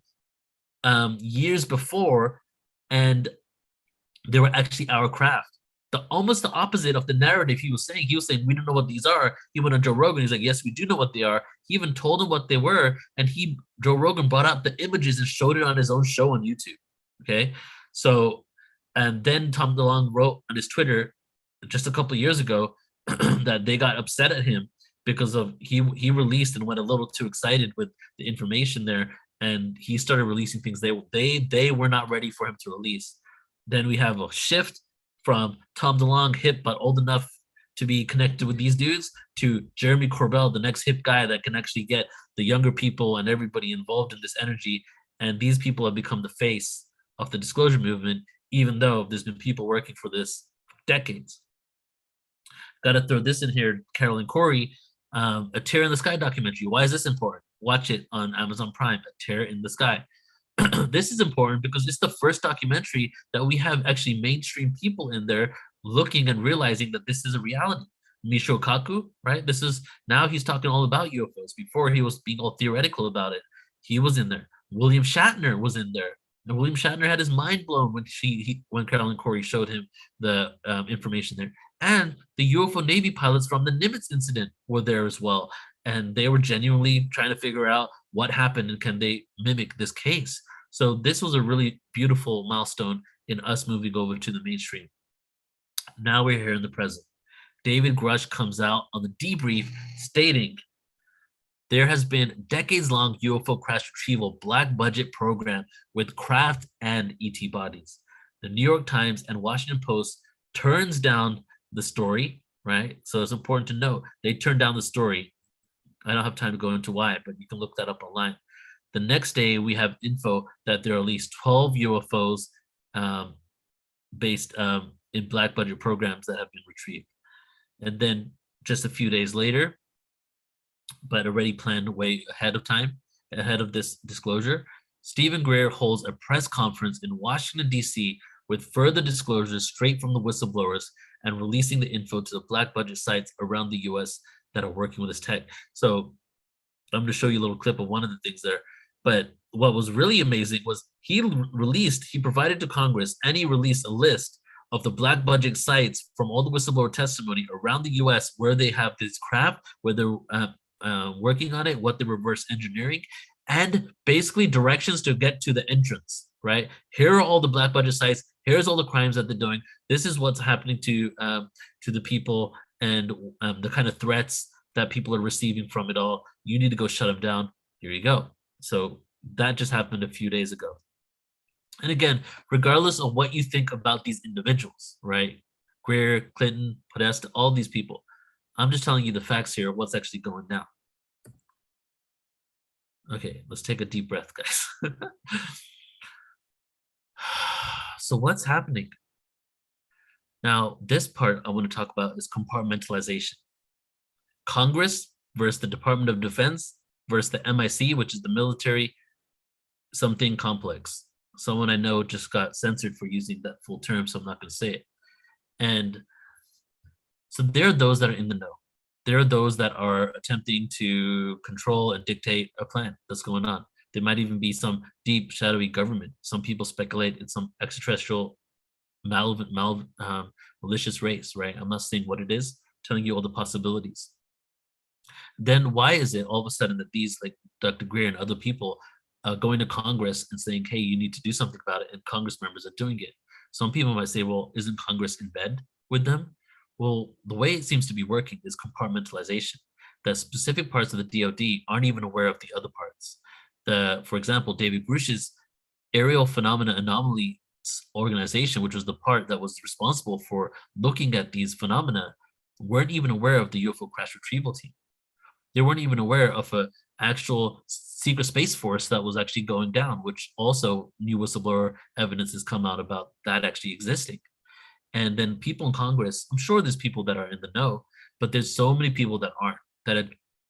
years before, and they were actually our craft. Almost the opposite of the narrative he was saying. He was saying, we don't know what these are. He went on Joe Rogan. He's like, yes, we do know what they are. He even told him what they were. And Joe Rogan brought out the images and showed it on his own show on YouTube. Okay. So, and then Tom DeLonge wrote on his Twitter just a couple of years ago that they got upset at him because of he released and went a little too excited with the information there. And he started releasing things they were not ready for him to release. Then we have a shift from Tom DeLonge, hip but old enough to be connected with these dudes, to Jeremy Corbell, the next hip guy that can actually get the younger people and everybody involved in this energy. And these people have become the face of the disclosure movement, even though there's been people working for this for decades. Got to throw this in here, Carolyn Corey, a Tear in the Sky documentary. Why is this important? Watch it on Amazon Prime, A Tear in the Sky. This is important because it's the first documentary that we have actually mainstream people in there looking and realizing that this is a reality. Michio Kaku, right? This is now he's talking all about UFOs. Before he was being all theoretical about it. He was in there. William Shatner was in there. And William Shatner had his mind blown when Carolyn Corey showed him the information there. And the UFO Navy pilots from the Nimitz incident were there as well. And they were genuinely trying to figure out what happened and can they mimic this case. So this was a really beautiful milestone in us moving over to the mainstream. Now we're here in the present. David Grush comes out on the debrief stating, there has been decades-long UFO crash retrieval black budget program with craft and ET bodies. The New York Times and Washington Post turns down the story, right? So it's important to note, they turned down the story. I don't have time to go into why, but you can look that up online. The next day, we have info that there are at least 12 UFOs based in black budget programs that have been retrieved. And then just a few days later, but already planned way ahead of time, ahead of this disclosure, Stephen Greer holds a press conference in Washington, D.C. with further disclosures straight from the whistleblowers and releasing the info to the black budget sites around the U.S. that are working with this tech. So I'm going to show you a little clip of one of the things there. But what was really amazing was he provided to Congress, and he released a list of the black budget sites from all the whistleblower testimony around the U.S. where they have this craft, where they're working on it, what they're reverse engineering, and basically directions to get to the entrance, right? Here are all the black budget sites. Here's all the crimes that they're doing. This is what's happening to the people and the kind of threats that people are receiving from it all. You need to go shut them down. Here you go. So that just happened a few days ago. And again, regardless of what you think about these individuals, right? Greer, Clinton, Podesta, all these people, I'm just telling you the facts here of what's actually going down. Okay, let's take a deep breath, guys. So what's happening? Now, this part I want to talk about is compartmentalization. Congress versus the Department of Defense versus the MIC, which is the military something complex. Someone I know just got censored for using that full term, so I'm not going to say it. And so there are those that are in the know. There are those that are attempting to control and dictate a plan that's going on. There might even be some deep, shadowy government. Some people speculate it's some extraterrestrial, malicious race, right? I'm not saying what it is, I'm telling you all the possibilities. Then why is it all of a sudden that these, like Dr. Greer and other people, going to Congress and saying, hey, you need to do something about it, and Congress members are doing it? Some people might say, well, isn't Congress in bed with them? Well, the way it seems to be working is compartmentalization. That specific parts of the DoD aren't even aware of the other parts. For example, David Grush's Aerial Phenomena Anomaly organization, which was the part that was responsible for looking at these phenomena, weren't even aware of the UFO crash retrieval team. They weren't even aware of an actual secret space force that was actually going down, which also new whistleblower evidence has come out about that actually existing. And then people in Congress, I'm sure there's people that are in the know, but there's so many people that aren't, that,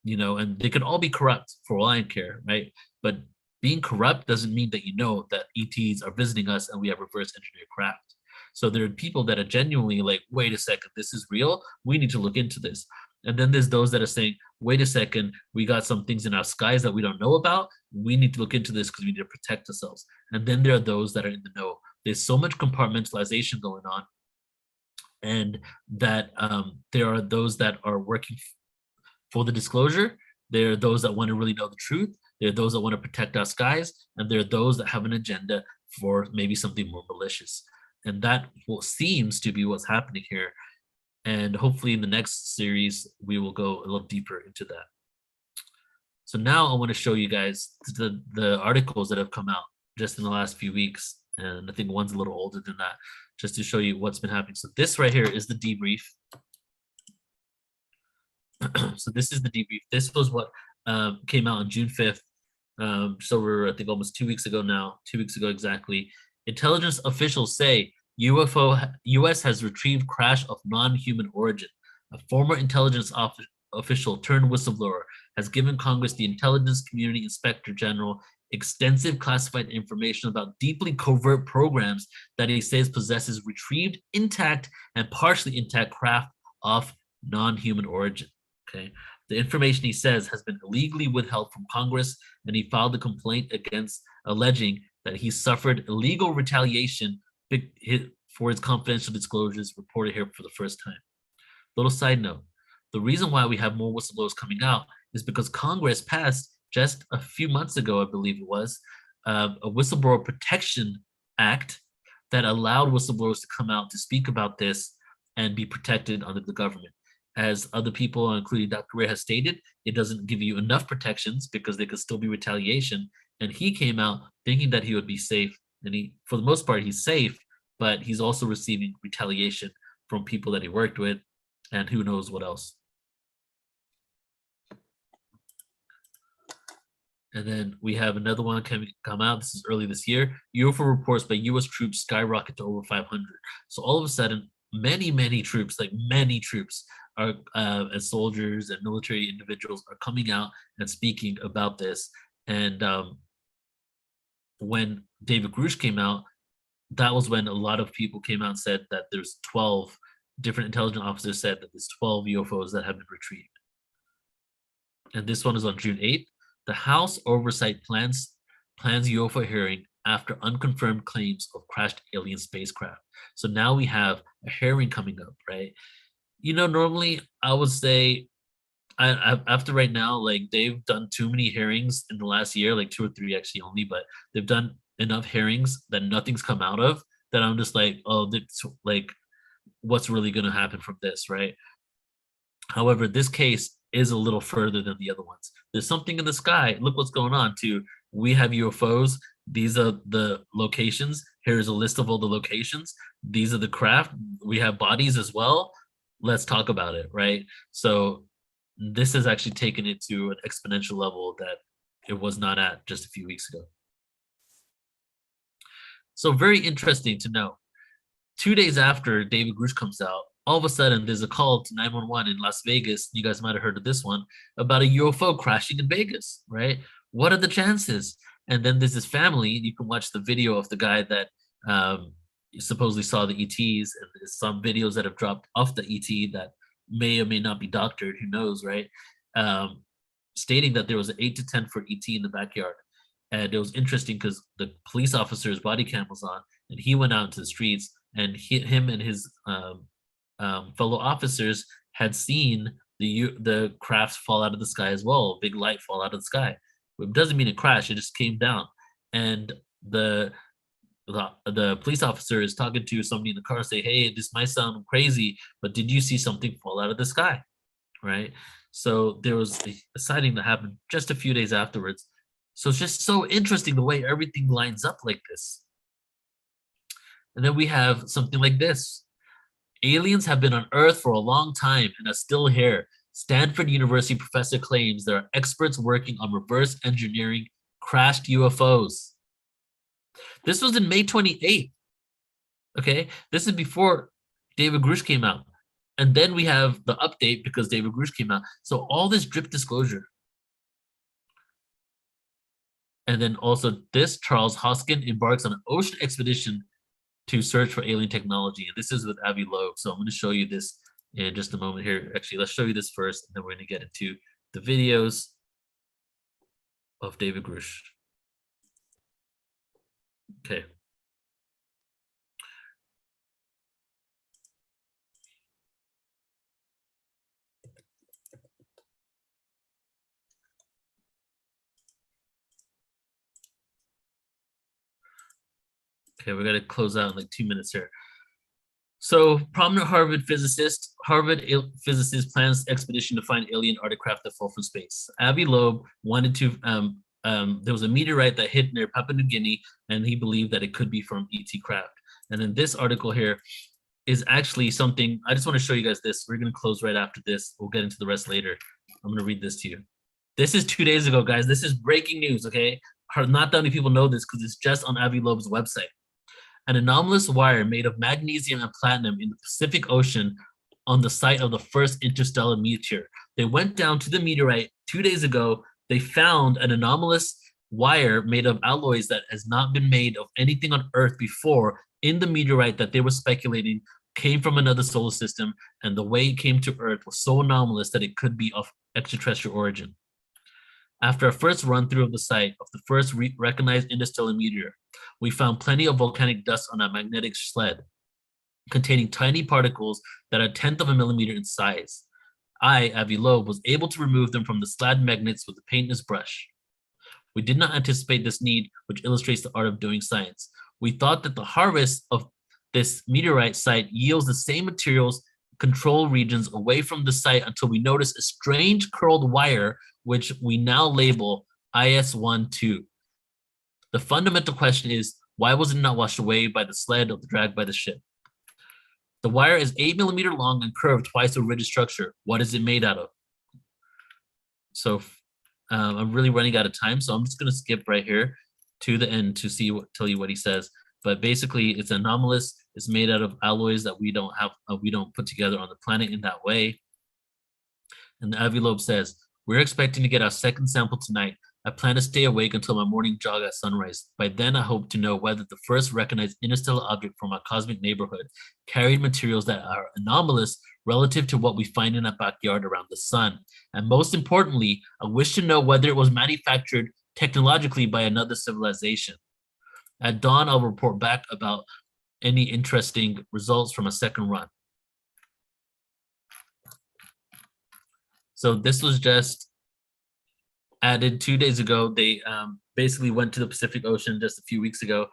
and they could all be corrupt for all I care, right? But being corrupt doesn't mean that you know that ETs are visiting us and we have reverse engineered craft. So there are people that are genuinely like, wait a second, this is real. We need to look into this. And then there's those that are saying, wait a second, we got some things in our skies that we don't know about. We need to look into this because we need to protect ourselves. And then there are those that are in the know. There's so much compartmentalization going on. And that there are those that are working for the disclosure. There are those that want to really know the truth. There are those that want to protect our skies. And there are those that have an agenda for maybe something more malicious. And that seems to be what's happening here. And hopefully in the next series, we will go a little deeper into that. So now I want to show you guys the articles that have come out just in the last few weeks. And I think one's a little older than that, just to show you what's been happening. So this right here is the debrief. So this is the debrief. This was what came out on June 5th. So we're, I think, almost 2 weeks ago now, 2 weeks ago exactly. Intelligence officials say U.S. has retrieved crash of non-human origin. A former intelligence official turned whistleblower has given Congress the Intelligence Community Inspector General extensive classified information about deeply covert programs that he says possesses retrieved, intact, and partially intact craft of non-human origin. Okay, The information, he says, has been illegally withheld from Congress, and he filed a complaint against alleging that he suffered illegal retaliation for his confidential disclosures reported here for the first time. Little side note, the reason why we have more whistleblowers coming out is because Congress passed just a few months ago, I believe it was, a whistleblower protection act that allowed whistleblowers to come out to speak about this and be protected under the government. As other people, including Dr. Ray, has stated, it doesn't give you enough protections because there could still be retaliation. And he came out thinking that he would be safe. And he, for the most part, he's safe, but he's also receiving retaliation from people that he worked with and who knows what else. And then we have another one come out. This is early this year. UFO reports by U.S. troops skyrocket to over 500. So all of a sudden, many troops, like many troops, are as soldiers and military individuals are coming out and speaking about this. And when David Grush came out, that was when a lot of people came out and said that there's 12 different intelligence officers said that there's 12 UFOs that have been retrieved. And this one is on June 8th. The House Oversight plans UFO hearing after unconfirmed claims of crashed alien spacecraft. So now we have a hearing coming up, right? You know, normally I would say, after right now, like they've done too many hearings in the last year, like 2 or 3 actually only, but they've done enough hearings that nothing's come out of that I'm just like, oh, like, what's really going to happen from this, right? However, this case is a little further than the other ones. There's something in the sky. Look what's going on too. We have UFOs. These are the locations. Here's a list of all the locations. These are the craft. We have bodies as well. Let's talk about it, right? So this has actually taken it to an exponential level that it was not at just a few weeks ago. So very interesting to know. 2 days after David Grush comes out, all of a sudden there's a call to 911 in Las Vegas. You guys might have heard of this one about a UFO crashing in Vegas, right? What are the chances? And then there's this family. You can watch the video of the guy that supposedly saw the ETs, and there's some videos that have dropped off the ET that may or may not be doctored, who knows, right? Stating that there was an 8 to 10 foot ET in the backyard. And it was interesting because the police officer's body cam was on, and he went out into the streets, and him and his fellow officers had seen the crafts fall out of the sky as well, a big light fall out of the sky. It doesn't mean it crashed, it just came down. And the police officer is talking to somebody in the car, say, hey, this might sound crazy, but did you see something fall out of the sky, right? So there was a sighting that happened just a few days afterwards. So it's just so interesting the way everything lines up like this. And then we have something like this. Aliens have been on Earth for a long time and are still here. Stanford University professor claims there are experts working on reverse engineering crashed UFOs. This was in May 28th. Okay, this is before David Grush came out. And then we have the update because David Grush came out. So all this drip disclosure. And then also this, Charles Hoskin embarks on an ocean expedition to search for alien technology. And this is with Avi Loeb. So I'm going to show you this in just a moment here. Actually, let's show you this first, and then we're going to get into the videos of David Grush. Okay. Okay, we got to close out in like 2 minutes here. So, prominent Harvard physicist plans expedition to find alien artifacts that fall from space. Avi Loeb wanted to, there was a meteorite that hit near Papua New Guinea, and he believed that it could be from ET craft. And then this article here is actually something, I just want to show you guys this. We're going to close right after this. We'll get into the rest later. I'm going to read this to you. This is 2 days ago, guys. This is breaking news, okay? Not that many people know this because it's just on Avi Loeb's website. An anomalous wire made of magnesium and platinum in the Pacific Ocean on the site of the first interstellar meteor. They went down to the meteorite 2 days ago. They found an anomalous wire made of alloys that has not been made of anything on Earth before in the meteorite that they were speculating came from another solar system, and the way it came to Earth was so anomalous that it could be of extraterrestrial origin. After our first run through of the site of the first recognized interstellar meteor, we found plenty of volcanic dust on a magnetic sled containing tiny particles that are a tenth of a millimeter in size. I, Avi Loeb, was able to remove them from the sled magnets with a paintless brush. We did not anticipate this need, which illustrates the art of doing science. We thought that the harvest of this meteorite site yields the same materials, control regions away from the site until we notice a strange curled wire, which we now label IS-12. The fundamental question is, why was it not washed away by the sled or dragged by the ship? The wire is 8 millimeter long and curved twice the rigid structure. What is it made out of? So I'm really running out of time, so I'm just going to skip right here to the end to tell you what he says. But basically, it's anomalous. It's made out of alloys that we don't put together on the planet in that way. And Avi Loeb says, we're expecting to get our second sample tonight. I plan to stay awake until my morning jog at sunrise. By then, I hope to know whether the first recognized interstellar object from our cosmic neighborhood carried materials that are anomalous relative to what we find in our backyard around the sun. And most importantly, I wish to know whether it was manufactured technologically by another civilization. At dawn, I'll report back about any interesting results from a second run. So this was just added 2 days ago. They basically went to the Pacific Ocean just a few weeks ago,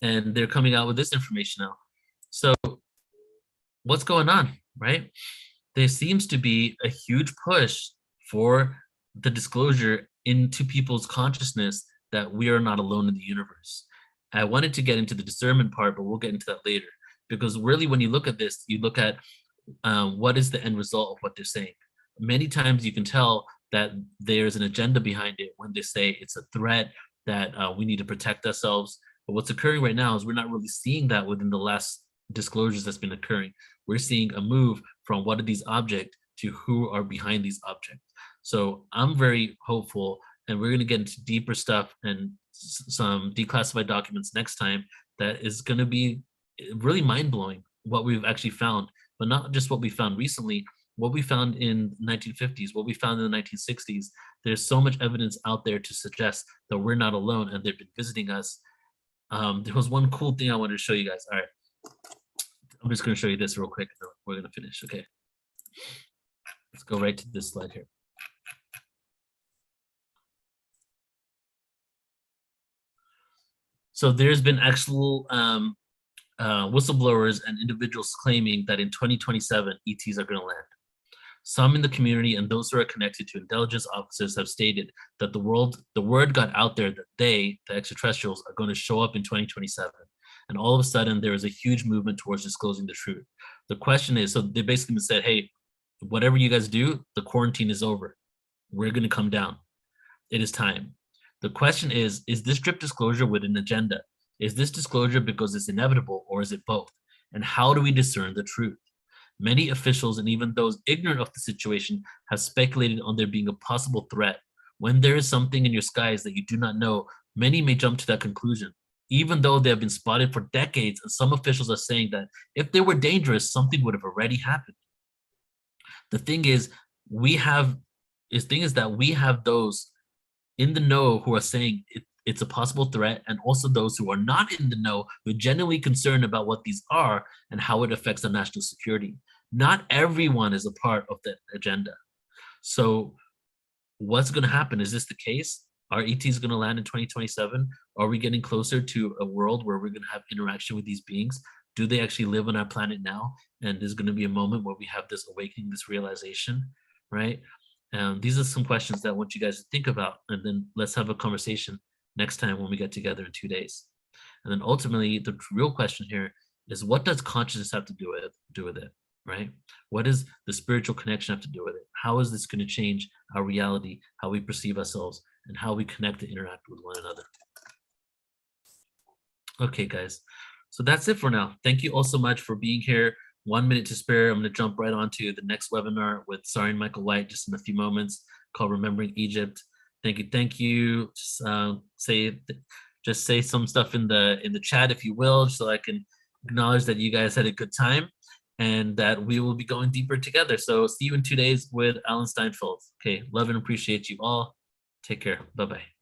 and they're coming out with this information now. So what's going on, right? There seems to be a huge push for the disclosure into people's consciousness that we are not alone in the universe. I wanted to get into the discernment part, but we'll get into that later. Because really, when you look at this, you look at what is the end result of what they're saying. Many times you can tell that there's an agenda behind it when they say it's a threat, that we need to protect ourselves. But what's occurring right now is we're not really seeing that within the last disclosures that's been occurring. We're seeing a move from what are these objects to who are behind these objects. So I'm very hopeful, and we're going to get into deeper stuff and some declassified documents next time that is going to be really mind-blowing what we've actually found, but not just what we found recently, what we found in the 1950s, what we found in the 1960s. There's so much evidence out there to suggest that we're not alone and they've been visiting us. There was one cool thing I wanted to show you guys. All right, I'm just going to show you this real quick and then we're going to finish. Okay, let's go right to this slide here. So there's been actual whistleblowers and individuals claiming that in 2027, ETs are going to land. Some in the community and those who are connected to intelligence officers have stated that the word got out there that they, the extraterrestrials, are going to show up in 2027. And all of a sudden, there is a huge movement towards disclosing the truth. The question is, so they basically said, hey, whatever you guys do, the quarantine is over. We're going to come down. It is time. The question is this strict disclosure with an agenda? Is this disclosure because it's inevitable, or is it both? And how do we discern the truth? Many officials and even those ignorant of the situation have speculated on there being a possible threat. When there is something in your skies that you do not know, many may jump to that conclusion, even though they have been spotted for decades, and some officials are saying that if they were dangerous, something would have already happened. The thing is, we have those in the know who are saying it's a possible threat, and also those who are not in the know who are genuinely concerned about what these are and how it affects our national security. Not everyone is a part of that agenda. So what's going to happen? Is this the case? Are ETs going to land in 2027? Are we getting closer to a world where we're going to have interaction with these beings? Do they actually live on our planet now? And there's going to be a moment where we have this awakening, this realization, right? These are some questions that I want you guys to think about, and then let's have a conversation next time when we get together in 2 days. And then ultimately, the real question here is, what does consciousness have to do with it, right? What does the spiritual connection have to do with it? How is this going to change our reality, how we perceive ourselves, and how we connect and interact with one another? Okay, guys. So that's it for now. Thank you all so much for being here. 1 minute to spare. I'm going to jump right on to the next webinar with Sari and Michael White just in a few moments, called Remembering Egypt. Thank you. Just say some stuff in the chat if you will, so I can acknowledge that you guys had a good time. and that we will be going deeper together. So see you in 2 days with Alan Steinfeld. Okay, love and appreciate you all. Take care. Bye-bye.